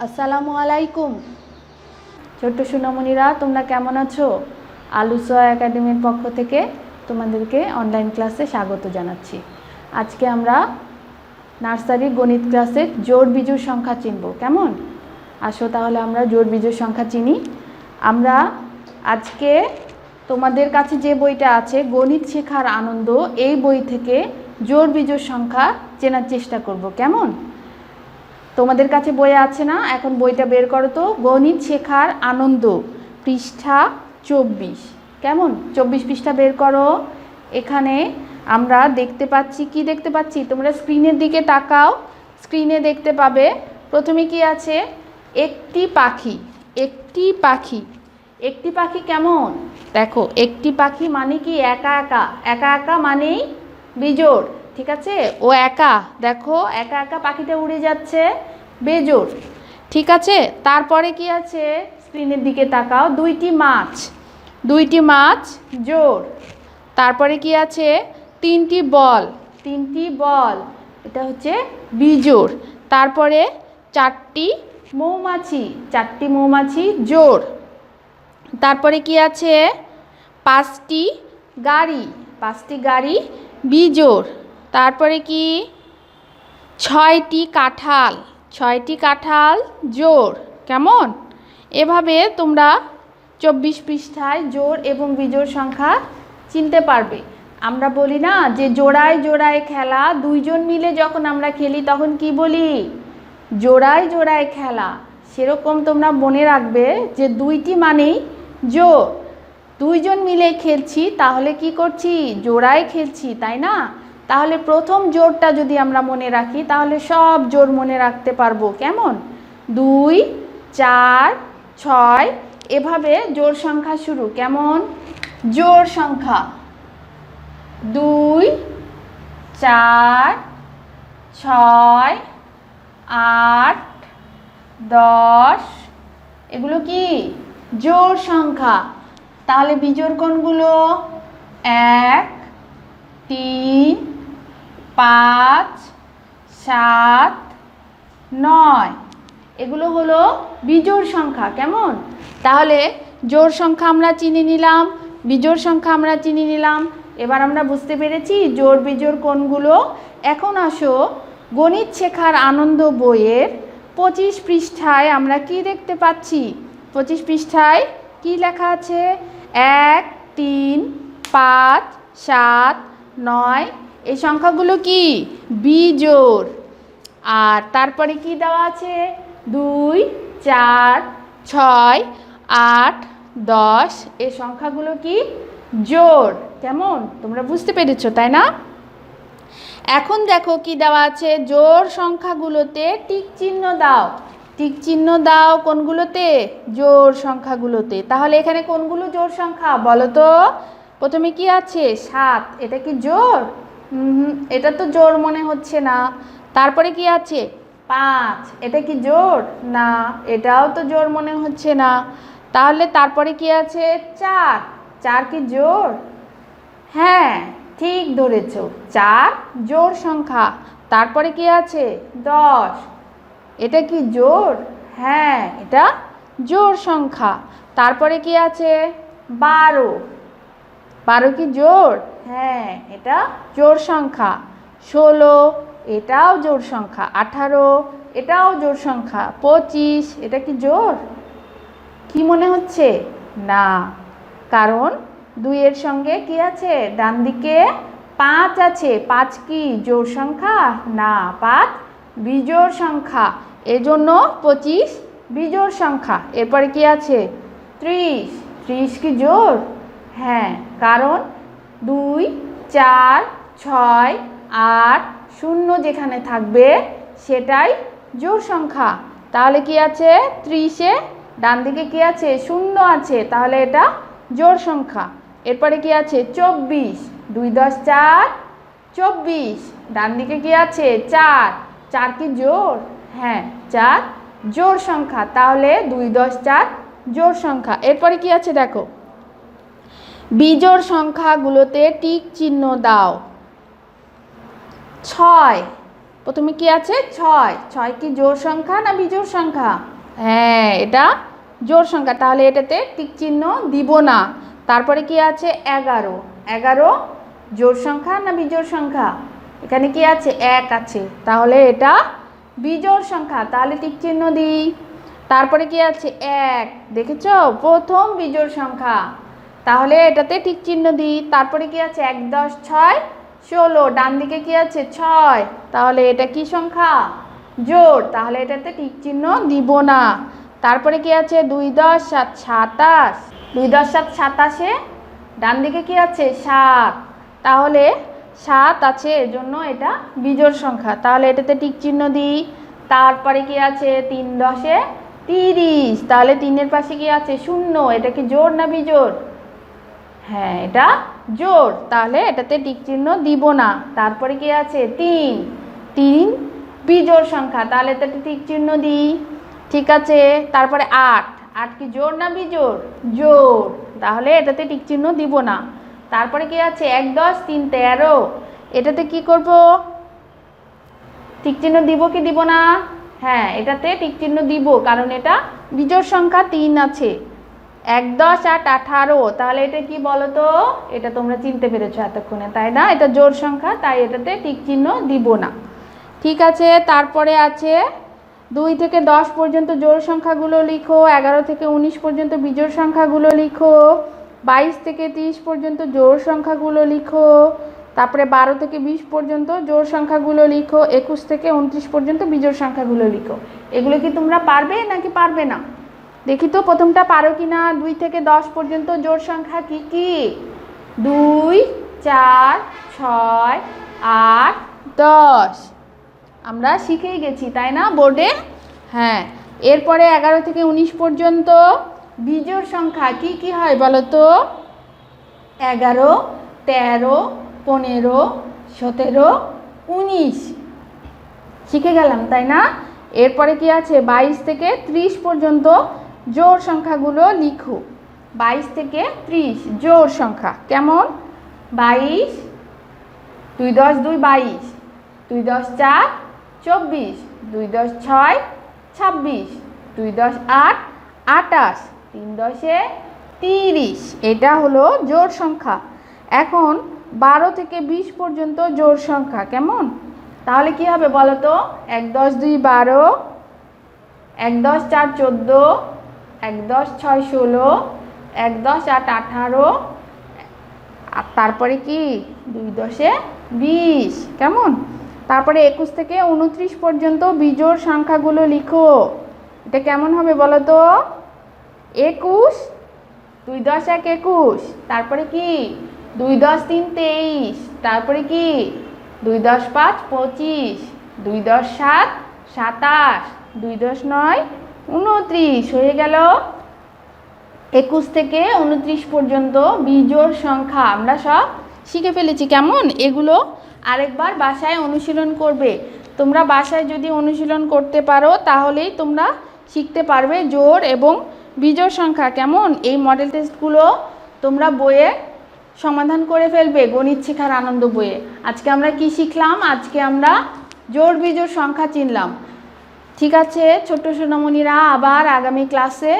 আসসালামু আলাইকুম ছোট্ট সোনামণিরা, তোমরা কেমন আছো? আলুসোয়া একাডেমির পক্ষ থেকে তোমাদেরকে অনলাইন ক্লাসে স্বাগত জানাচ্ছি। আজকে আমরা নার্সারি গণিত ক্লাসের জোড় বিজোড় সংখ্যা চিনব। কেমন? আসো তাহলে আমরা জোড় বিজোড় সংখ্যা চিনি। আমরা আজকে তোমাদের কাছে যে বইটা আছে গণিত শেখার আনন্দ, এই বই থেকে জোড় বিজোড় সংখ্যা চেনার চেষ্টা করব। কেমন? তোমাদের কাছে বই আছে না? এখন বইটা বের করো তো। গণিত শেখার আনন্দ, পৃষ্ঠা 24। কেমন? 24 পৃষ্ঠা বের করো। এখানে আমরা দেখতে পাচ্ছি, কি দেখতে পাচ্ছি? তোমরা স্ক্রিনের দিকে তাকাও, স্ক্রিনে দেখতে পাবে প্রথমে কি আছে? একটি পাখি। একটি পাখি, একটি পাখি কেমন? দেখো, একটি পাখি মানে কি? একা একা। একা একা মানেই বিজোড়। ঠিক আছে, ও একা। দেখো, একা একা পাখিটা উড়ে যাচ্ছে, বেজোড়। ঠিক আছে, তারপরে কি আছে? স্ক্রিনের দিকে তাকাও। দুইটি মাছ। দুইটি মাছ জোড়। তারপরে কি আছে? তিনটি বল। তিনটি বল, এটা হচ্ছে বিজোড়। তারপরে চারটি মৌমাছি। চারটি মৌমাছি জোড়। তারপরে কি আছে? পাঁচটি গাড়ি। পাঁচটি গাড়ি বিজোড়। তারপরে কি? ছয়টি কাঁঠাল। ছয়টি কাঁঠাল জোড়। কেমন? এভাবে তোমরা 24 পৃষ্ঠায় জোড় এবং বিজোড় সংখ্যা চিনতে পারবে। আমরা বলি না যে জোড়ায় জোড়ায় খেলা, দুইজন মিলে যখন আমরা খেলি তখন কি বলি? জোড়ায় জোড়ায় খেলা। সেরকম তোমরা মনে রাখবে যে দুইটি মানেই জোড়। দুইজন মিলে খেলছি, তাহলে কি করছি? জোড়ায় খেলছি, তাই না? তাহলে প্রথম জোড়টা যদি আমরা মনে রাখি তাহলে সব জোড় মনে রাখতে পারবো। কেমন? 2, 4, 6, এভাবে জোড় সংখ্যা শুরু। কেমন? জোড় সংখ্যা 2, 4, 6, 8, 10, এগুলো কি জোড় সংখ্যা। তাহলে বিজোড় কোনগুলো? 1, 3, 5, 7, 9, এগুলো হলো বিজোড় সংখ্যা। কেমন? তাহলে জোড় সংখ্যা আমরা চিনে নিলাম, বিজোড় সংখ্যা আমরা চিনে নিলাম। এবার আমরা বুঝতে পেরেছি জোড় বিজোড় কোনগুলো। এখন আসো গণিত শেখার আনন্দ বইয়ের 25 পৃষ্ঠায় আমরা কি দেখতে পাচ্ছি? 25 পৃষ্ঠায় কি লেখা আছে? 1, 3, 5, 7, 9, এই সংখ্যাগুলো কি? বিজোড়। আর তারপরে কি দেওয়া আছে? 2, 4, 6, 8, 10, এই সংখ্যাগুলো কি? জোড়। কেমন? তোমরা বুঝতে পেরেছো, তাই না? এখন দেখো কি দেওয়া আছে? জোড় সংখ্যাগুলোতে টিক চিহ্ন দাও। টিক চিহ্ন দাও কোনগুলোতে? জোড় সংখ্যাগুলোতে। তাহলে এখানে কোনগুলো জোড় সংখ্যা বলো তো? প্রথমে কি আছে? 7, এটা কি জোড়? এটা তো জোড় মনে হচ্ছে না। তারপরে কি আছে? 5, এটা কি জোড়? না, এটাও তো জোড় মনে হচ্ছে না। তাহলে তারপরে কি আছে? 4, 4 কি জোড়? হ্যাঁ, ঠিক ধরেছ, 4 জোড় সংখ্যা। তারপরে কি আছে? 10, এটা কি জোড়? হ্যাঁ, এটা জোড় সংখ্যা। তারপরে কি আছে? 12, 12 কি জোড়? হ্যাঁ, এটা জোড় সংখ্যা। 16, এটাও জোড় সংখ্যা। 18, এটাও জোড় সংখ্যা। 25, এটা কি জোড়? কি মনে হচ্ছে? না, কারণ 2 এর সঙ্গে কি আছে? ডান দিকে 5 আছে। 5 কি জোড় সংখ্যা? না, 5 বিজোড় সংখ্যা। এজন্য 25 বিজোড় সংখ্যা। এরপরে কি আছে? 30, 30 কি জোড়? হ্যাঁ, কারণ 2, 4, 6, 8, 0 যেখানে থাকবে সেটাই জোড় সংখ্যা। তাহলে কি আছে? 30-এ ডান দিকে কি আছে? 0 আছে, তাহলে এটা জোড় সংখ্যা। এরপরে কি আছে? 24, 2, 10, 4, 24, ডান দিকে কি আছে? 4, 4 কি জোড়? হ্যাঁ, 4 জোড় সংখ্যা। তাহলে 2, 10, 4 জোড় সংখ্যা। এরপরে কি আছে দেখো? বিজোড় সংখ্যাগুলোতে টিক চিহ্ন দাও। 6, প্রথমে কি আছে 6, 6 কি জোড় সংখ্যা না বিজোড় সংখ্যা? হ্যাঁ, এটা জোড় সংখ্যা, তাহলে এটাতে টিক চিহ্ন দিব না। তারপরে কি আছে 11, 11 জোড় সংখ্যা না বিজোড় সংখ্যা? এখানে কি আছে 1 আছে, তাহলে এটা বিজোড় সংখ্যা, তাহলে টিক চিহ্ন দিই। তারপরে কি আছে 1, দেখেছো প্রথম বিজোড় সংখ্যা, তাহলে এটাতে টিক চিহ্ন দিই। তারপরে কি আছে 1 10 6 16, ডান দিকে কি আছে 6, তাহলে এটা কি সংখ্যা? জোড়, তাহলে এটাতে টিক চিহ্ন দিব না। তারপরে কি আছে 2 10 7 27, 2 10 7 27, ডান দিকে কি আছে 7, তাহলে 7 আছে, এজন্য এটা বিজোড় সংখ্যা, তাহলে এটাতে টিক চিহ্ন দিই। তারপরে কি আছে 3 10 30, তাহলে 3 পাশে কি আছে 0, এটা কি জোড় না বিজোড়? হ্যাঁ, এটা জোড়, তাহলে এটাতে টিক চিহ্ন দিব না। তারপরে কি আছে 3, 3 বিজোড় সংখ্যা, তাহলে এটাতে টিক চিহ্ন দিই। ঠিক আছে, তারপরে 8, 8 কি জোড় না বিজোড়? জোড়, তাহলে এটাতে টিক চিহ্ন দিব না। তারপরে কি আছে 1 10 3 13, এটাতে কি করব? টিক চিহ্ন দিব কি দিব না? হ্যাঁ, এটাতে টিক চিহ্ন দিব, কারণ এটা বিজোড় সংখ্যা 3 আছে। 1 10 8 18, তাহলে এটা কি বলো তো? এটা তোমরা চিনতে পেরেছো এতক্ষণে, তাই না? এটা জোড় সংখ্যা, তাই এটাতে টিক চিহ্ন দিব না। ঠিক আছে, তারপরে আছে 2 থেকে 10 পর্যন্ত জোড় সংখ্যাগুলো লিখো, 11 থেকে 19 পর্যন্ত বিজোড় সংখ্যাগুলো লিখো, 22 থেকে 30 পর্যন্ত জোড় সংখ্যাগুলো লিখো, তারপরে 12 থেকে 20 পর্যন্ত জোড় সংখ্যাগুলো লিখো, 21 থেকে 29 পর্যন্ত বিজোড় সংখ্যাগুলো লিখো। এগুলো কি তোমরা পারবে নাকি পারবে না? দেখি তো প্রথমটা পারো কি না। 2 থেকে 10 পর্যন্ত জোড় সংখ্যা কি কি? 2 4 6 8 10, আমরা শিখেই গেছি, তাই না বোর্ডে? হ্যাঁ, এরপরে 11 থেকে 19 পর্যন্ত বিজোড় সংখ্যা কি কি হয় বলো তো? 11 13 15 17 19 শিখে গেলাম, তাই না? এরপরে কি আছে 22 থেকে 30 পর্যন্ত জোড় সংখ্যাগুলো লিখো। 22 থেকে 30 জোড় সংখ্যা কেমন? 22, 2 10 2 22, 2 10 4 24, 2 10 6 26, 2 10 8 28, 3 10 30, এটা হলো জোড় সংখ্যা। এখন 12 থেকে 20 পর্যন্ত জোড় সংখ্যা কেমন? তাহলে কি হবে বলো তো? 1 10 2 12, 1 10 4 14, 1 10 6 16, 1 10 8 18, আর তারপরে কি 2 10 20, কেমন? তারপরে 21 থেকে 29 পর্যন্ত বিজোড় সংখ্যাগুলো লিখো। এটা কেমন হবে বলো তো? 21, 2 10 1 21, তারপরে কি 2 10 3 23, তারপরে কি 2 10 5 25, 2 10 7 27, 2 10 9 29, হয়ে গেল। 21 থেকে 29 পর্যন্ত বিজোড় সংখ্যা আমরা সব শিখে ফেলেছি, কেমন? এগুলো আরেকবার বাসায় অনুশীলন করবে। তোমরা বাসায় যদি অনুশীলন করতে পারো তাহলেই তোমরা শিখতে পারবে জোড় এবং বিজোড় সংখ্যা, কেমন? এই মডেল টেস্টগুলো তোমরা বইয়ে সমাধান করে ফেলবে, গণিত শেখার আনন্দ বইয়ে। আজকে আমরা কি শিখলাম? আজকে আমরা জোড় বিজোড় সংখ্যা চিনলাম। ঠিক আছে ছোট্ট সোনামণিরা, আবার আগামী ক্লাসে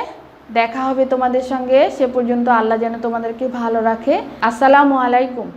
দেখা হবে তোমাদের সঙ্গে। সে পর্যন্ত আল্লাহ যেন তোমাদেরকে ভালো রাখে। আসসালামু আলাইকুম।